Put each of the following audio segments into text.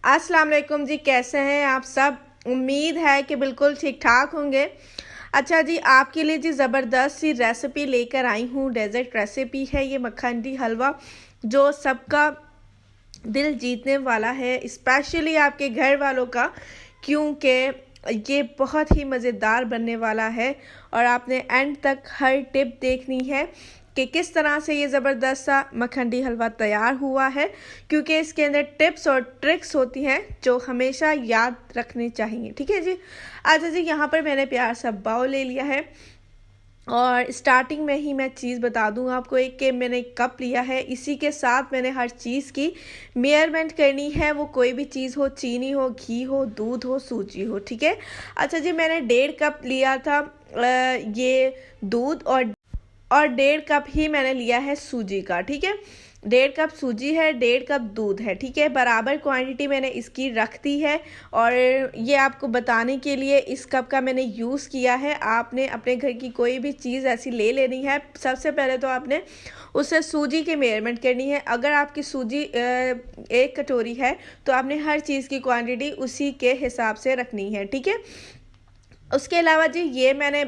अस्सलाम वालेकुम जी, कैसे हैं आप सब। उम्मीद है कि बिल्कुल ठीक ठाक होंगे। अच्छा जी, आपके लिए जी ज़बरदस्त सी रेसिपी लेकर आई हूँ। डेजर्ट रेसिपी है ये मक्खनी हलवा, जो सबका दिल जीतने वाला है, स्पेशली आपके घर वालों का, क्योंकि ये बहुत ही मज़ेदार बनने वाला है। और आपने एंड तक हर टिप देखनी है कि किस तरह से ये ज़बरदस्त सा मक्खनी हलवा तैयार हुआ है, क्योंकि इसके अंदर टिप्स और ट्रिक्स होती हैं जो हमेशा याद रखनी चाहिए। ठीक है जी। अच्छा जी, यहाँ पर मैंने प्यार सा बाउल ले लिया है और स्टार्टिंग में ही मैं चीज़ बता दूँ आपको एक कि मैंने एक कप लिया है। इसी के साथ मैंने हर चीज़ की मेजरमेंट करनी है, वो कोई भी चीज़ हो, चीनी हो, घी हो, दूध हो, सूजी हो। ठीक है। अच्छा जी, मैंने 1.5 कप लिया था ये दूध और 1.5 कप ही मैंने लिया है सूजी का। ठीक है। 1.5 कप सूजी है, 1.5 कप दूध है। ठीक है। बराबर क्वांटिटी मैंने इसकी रख दी है और ये आपको बताने के लिए इस कप का मैंने यूज़ किया है। आपने अपने घर की कोई भी चीज़ ऐसी ले लेनी है, सबसे पहले तो आपने उससे सूजी की मेजरमेंट करनी है। अगर आपकी सूजी 1 कटोरी है तो आपने हर चीज़ की क्वांटिटी उसी के हिसाब से रखनी है। ठीक है। उसके अलावा जी ये मैंने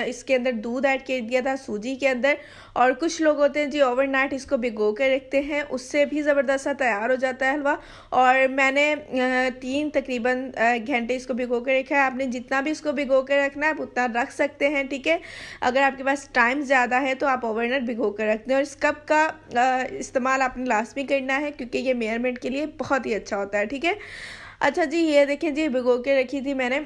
इसके अंदर दूध ऐड कर दिया था सूजी के अंदर। और कुछ लोग होते हैं जी ओवरनाइट इसको भिगो कर रखते हैं, उससे भी ज़बरदस्त सा तैयार हो जाता है हलवा। और मैंने 3 तकरीबन घंटे इसको भिगो कर रखा है। आपने जितना भी इसको भिगो कर रखना है आप उतना रख सकते हैं। ठीक है। अगर आपके पास टाइम ज़्यादा है तो आप ओवरनाइट भिगो कर रखते हैं। और इस कप का इस्तेमाल आपने लाजमी करना है, क्योंकि ये मेजरमेंट के लिए बहुत ही अच्छा होता है। ठीक है। अच्छा जी, ये देखें जी, भिगो के रखी थी मैंने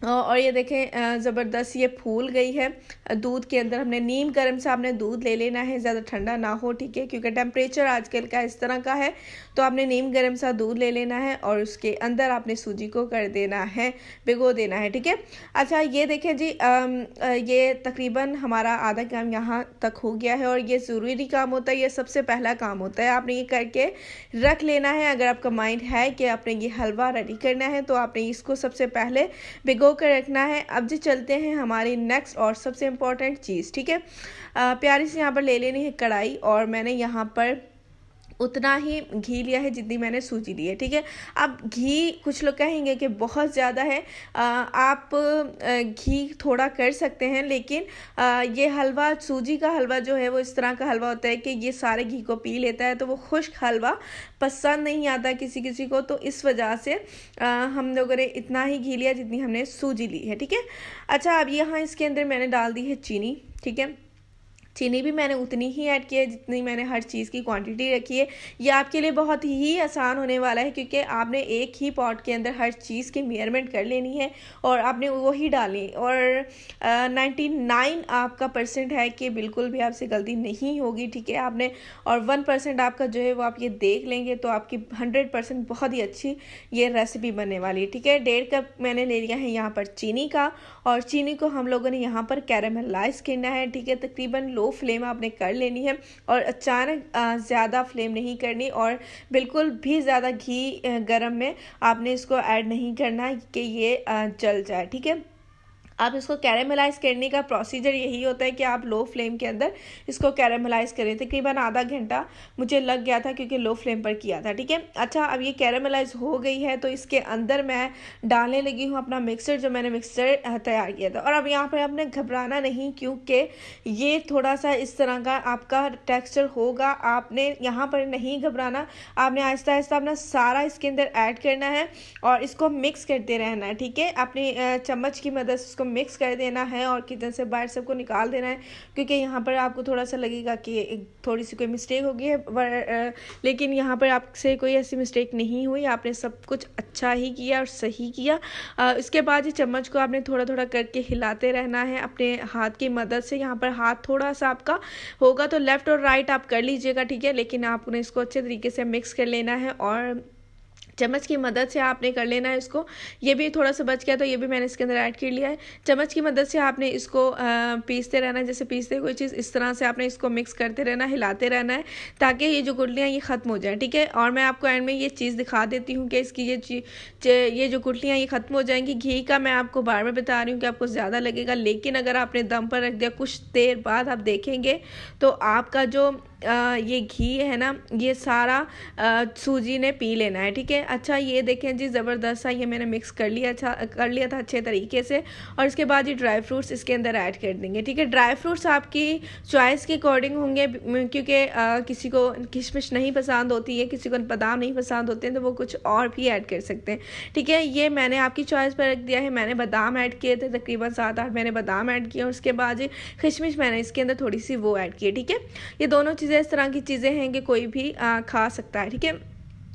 और ये देखें ज़बरदस्त ये फूल गई है। दूध के अंदर हमने नीम गर्म से आपने दूध ले लेना है, ज़्यादा ठंडा ना हो। ठीक है। क्योंकि टेम्परेचर आजकल का इस तरह का है, तो आपने नीम गर्म सा दूध ले लेना है और उसके अंदर आपने सूजी को कर देना है, भिगो देना है। ठीक है। अच्छा, ये देखें जी, ये तकरीबन हमारा आधा काम यहाँ तक हो गया है। और ये ज़रूरी काम होता है, ये सबसे पहला काम होता है। आपने ये करके रख लेना है। अगर आपका माइंड है कि आपने ये हलवा रेडी करना है तो आपने इसको सबसे पहले भिगो कर रखना है। अब जी चलते हैं हमारी नेक्स्ट और सबसे इम्पॉर्टेंट चीज़। ठीक है। प्यारी सी यहाँ पर ले लेनी है कढ़ाई, और मैंने यहाँ पर उतना ही घी लिया है जितनी मैंने सूजी ली है। ठीक है। अब घी कुछ लोग कहेंगे कि बहुत ज़्यादा है, आप घी थोड़ा कर सकते हैं, लेकिन ये हलवा, सूजी का हलवा जो है वो इस तरह का हलवा होता है कि ये सारे घी को पी लेता है, तो वो खुश्क हलवा पसंद नहीं आता किसी किसी को। तो इस वजह से हम लोगों ने इतना ही घी लिया जितनी हमने सूजी ली है। ठीक है। अच्छा, अब यहाँ इसके अंदर मैंने डाल दी है चीनी। ठीक है। चीनी भी मैंने उतनी ही ऐड की है जितनी मैंने हर चीज़ की क्वांटिटी रखी है। ये आपके लिए बहुत ही आसान होने वाला है, क्योंकि आपने एक ही पॉट के अंदर हर चीज़ की मेजरमेंट कर लेनी है और आपने वही डाली। और 99 आपका परसेंट है कि बिल्कुल भी आपसे गलती नहीं होगी। ठीक है। आपने और 1% आपका जो है वो आप ये देख लेंगे तो आपकी 100% बहुत ही अच्छी ये रेसिपी बनने वाली है। ठीक है। 1.5 कप मैंने ले लिया है यहाँ पर चीनी का, और चीनी को हम लोगों ने यहाँ पर कैरेमलाइज करना है। ठीक है। तकरीबन लो फ्लेम आपने कर लेनी है और अचानक ज़्यादा फ्लेम नहीं करनी, और बिल्कुल भी ज़्यादा घी गरम में आपने इसको ऐड नहीं करना कि ये जल जाए। ठीक है। आप इसको कैरेमलाइज करने का प्रोसीजर यही होता है कि आप लो फ्लेम के अंदर इसको कैरेमलाइज करें। तकरीबन आधा घंटा मुझे लग गया था, क्योंकि लो फ्लेम पर किया था। ठीक है। अच्छा, अब ये कैरेमलाइज हो गई है तो इसके अंदर मैं डालने लगी हूँ अपना मिक्सर, जो मैंने मिक्सर तैयार किया था। और अब यहाँ पर आपने घबराना नहीं, क्योंकि ये थोड़ा सा इस तरह का आपका टेक्स्चर होगा। आपने यहाँ पर नहीं घबराना, आपने आहिस्ता आहिस्ता अपना सारा इसके अंदर ऐड करना है और इसको मिक्स करते रहना है। ठीक है। अपनी चम्मच की मदद से इसको मिक्स कर देना है और किचन से बाहर सबको निकाल देना है, क्योंकि यहाँ पर आपको थोड़ा सा लगेगा कि थोड़ी सी कोई मिस्टेक हो गई है, लेकिन यहाँ पर आपसे कोई ऐसी मिस्टेक नहीं हुई। आपने सब कुछ अच्छा ही किया और सही किया। इसके बाद ये चम्मच को आपने थोड़ा थोड़ा करके हिलाते रहना है अपने हाथ की मदद से। यहाँ पर हाथ थोड़ा सा आपका होगा तो लेफ़्ट और राइट आप कर लीजिएगा। ठीक है। लेकिन आपने इसको अच्छे तरीके से मिक्स कर लेना है और चम्मच की मदद से आपने कर लेना है इसको। ये भी थोड़ा सा बच गया तो ये भी मैंने इसके अंदर ऐड कर लिया है। चम्मच की मदद से आपने इसको पीसते रहना है, जैसे पीसते कोई चीज़, इस तरह से आपने इसको मिक्स करते रहना, हिलाते रहना है, ताकि ये जो गुठलियाँ ये ख़त्म हो जाए। ठीक है। और मैं आपको एंड में ये चीज़ दिखा देती हूँ कि इसकी ये जो गुठलियाँ ये ख़त्म हो जाएंगी। घी का मैं आपको बार बार बता रही हूँ कि आपको ज़्यादा लगेगा, लेकिन अगर आपने दम पर रख दिया कुछ देर बाद आप देखेंगे तो आपका जो ये घी है ना, ये सारा सूजी ने पी लेना है, ठीक है। अच्छा ये देखें जी, ज़बरदस्त सा ये मैंने मिक्स कर लिया था अच्छे तरीके से। और इसके बाद ये ड्राई फ्रूट्स इसके अंदर ऐड कर देंगे, ठीक है। ड्राई फ्रूट्स आपकी चॉइस के अकॉर्डिंग होंगे, क्योंकि किसी को किशमिश नहीं पसंद होती है, किसी को बादाम नहीं पसंद होते हैं, तो वो कुछ और भी ऐड कर सकते हैं, ठीक है। ये मैंने आपकी चॉइस पर रख दिया है। मैंने बादाम ऐड किए थे, तकरीबन 7-8 मैंने बादाम ऐड किए, और उसके बाद किशमिश मैंने इसके अंदर थोड़ी सी वो ऐड की है, ठीक है। ये दोनों चीज़ें इस तरह की चीज़ें हैं कि कोई भी खा सकता है, ठीक है।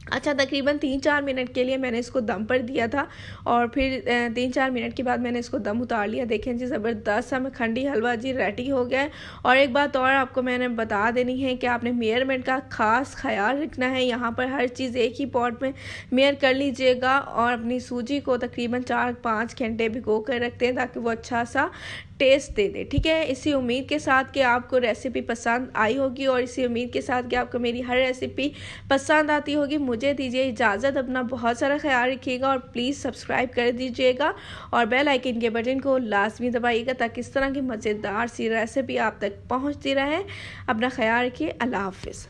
अच्छा तकरीबन 3-4 मिनट के लिए मैंने इसको दम पर दिया था, और फिर 3-4 मिनट के बाद मैंने इसको दम उतार लिया। देखें जी, ज़बरदस्त सा मखंडी हलवा जी रेडी हो गया है। और एक बात और आपको मैंने बता देनी है कि आपने मेजरमेंट का ख़ास ख्याल रखना है। यहाँ पर हर चीज़ एक ही पॉट में मेयर कर लीजिएगा, और अपनी सूजी को तकरीबन 4-5 घंटे भिगो कर रखते हैं ताकि वो अच्छा सा टेस्ट दे दे, ठीक है। इसी उम्मीद के साथ कि आपको रेसिपी पसंद आई होगी, और इसी उम्मीद के साथ कि आपको मेरी हर रेसिपी पसंद आती होगी। मुझे दीजिए इजाज़त, अपना बहुत सारा ख्याल रखिएगा, और प्लीज़ सब्सक्राइब कर दीजिएगा, और बेल आइकन के बटन को लाजमी दबाइएगा ताकि इस तरह की मज़ेदार सी रेसिपी आप तक पहुँचती रहे। अपना ख्याल रखिए। अल्लाह हाफिज़।